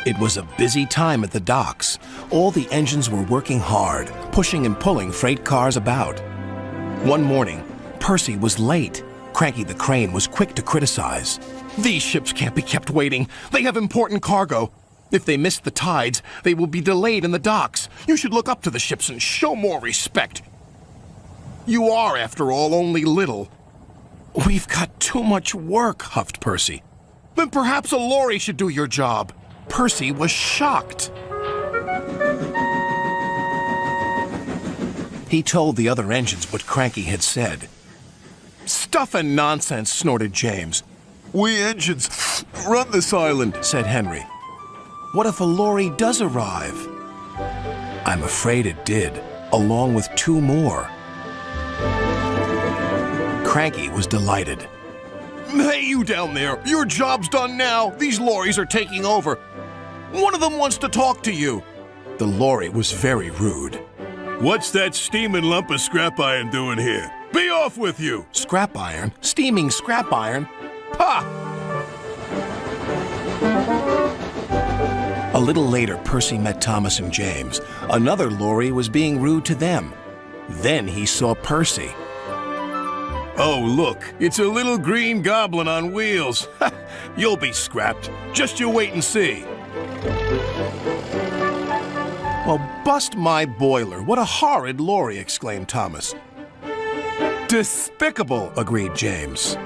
It was a busy time at the docks. All the engines were working hard, pushing and pulling freight cars about. One morning, Percy was late. Cranky the Crane was quick to criticize. "These ships can't be kept waiting. They have important cargo. If they miss the tides, they will be delayed in the docks. You should look up to the ships and show more respect. You are, after all, only little." "We've got too much work," huffed Percy. "Then perhaps a lorry should do your job." Percy was shocked. He told the other engines what Cranky had said. "Stuff and nonsense," snorted James. "We engines run this island," said Henry. "What if a lorry does arrive?" I'm afraid it did, along with two more. Cranky was delighted. "Hey, you down there! Your job's done now! These lorries are taking over! One of them wants to talk to you!" The lorry was very rude. "What's that steaming lump of scrap iron doing here? Be off with you!" Scrap iron? Steaming scrap iron? Pah! A little later, Percy met Thomas and James. Another lorry was being rude to them. Then he saw Percy. "Oh, look, it's a little green goblin on wheels. You'll be scrapped. Just you wait and see." "Well, bust my boiler. What a horrid lorry," exclaimed Thomas. "Despicable," agreed James.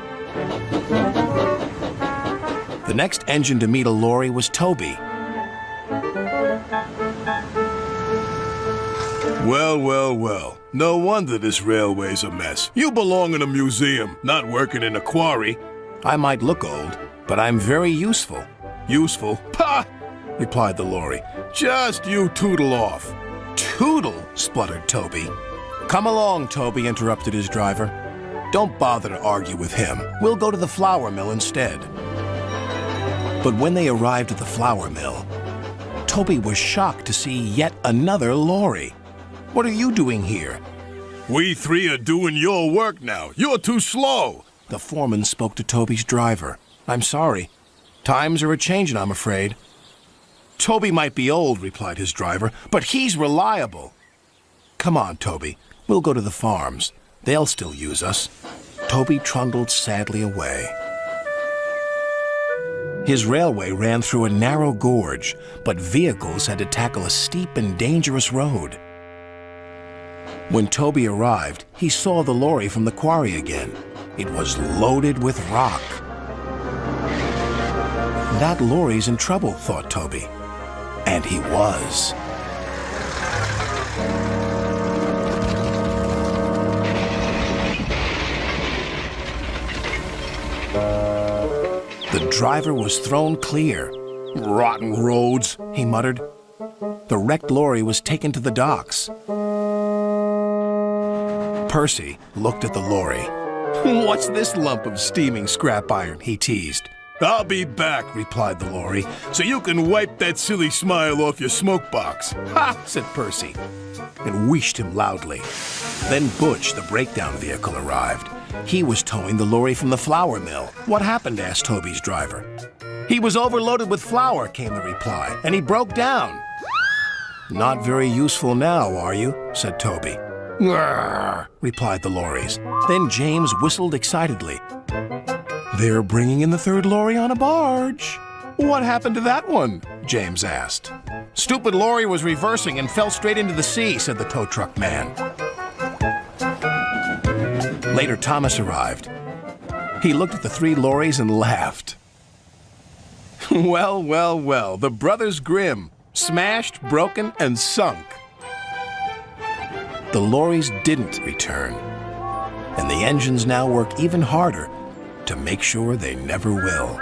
The next engine to meet a lorry was Toby. Well, well, well. No wonder this railway's a mess. You belong in a museum, not working in a quarry. "I might look old, but I'm very useful." "Useful? Pah!" replied the lorry. "Just you tootle off." "Tootle?" spluttered Toby. "Come along, Toby," interrupted his driver. "Don't bother to argue with him. We'll go to the flour mill instead." But when they arrived at the flour mill, Toby was shocked to see yet another lorry. "What are you doing here?" "We three are doing your work now. You're too slow." The foreman spoke to Toby's driver. "I'm sorry. Times are a-changin', I'm afraid." "Toby might be old," replied his driver, "but he's reliable." "Come on, Toby. We'll go to the farms. They'll still use us." Toby trundled sadly away. His railway ran through a narrow gorge, but vehicles had to tackle a steep and dangerous road. When Toby arrived, he saw the lorry from the quarry again. It was loaded with rock. "That lorry's in trouble," thought Toby. And he was. The driver was thrown clear. "Rotten roads," he muttered. The wrecked lorry was taken to the docks. Percy looked at the lorry. "What's this lump of steaming scrap iron?" he teased. "I'll be back," replied the lorry, "so you can wipe that silly smile off your smoke box." "Ha!" said Percy, and wheeshed him loudly. Then Butch, the breakdown vehicle, arrived. He was towing the lorry from the flour mill. "What happened?" asked Toby's driver. "He was overloaded with flour," came the reply, "and he broke down." "Not very useful now, are you?" said Toby. "Grrr," replied the lorries. Then James whistled excitedly. "They're bringing in the third lorry on a barge." "What happened to that one?" James asked. "Stupid lorry was reversing and fell straight into the sea," said the tow truck man. Later, Thomas arrived. He looked at the three lorries and laughed. Well, well, well, the Brothers Grimm, smashed, broken, and sunk. The lorries didn't return, and the engines now work even harder to make sure they never will.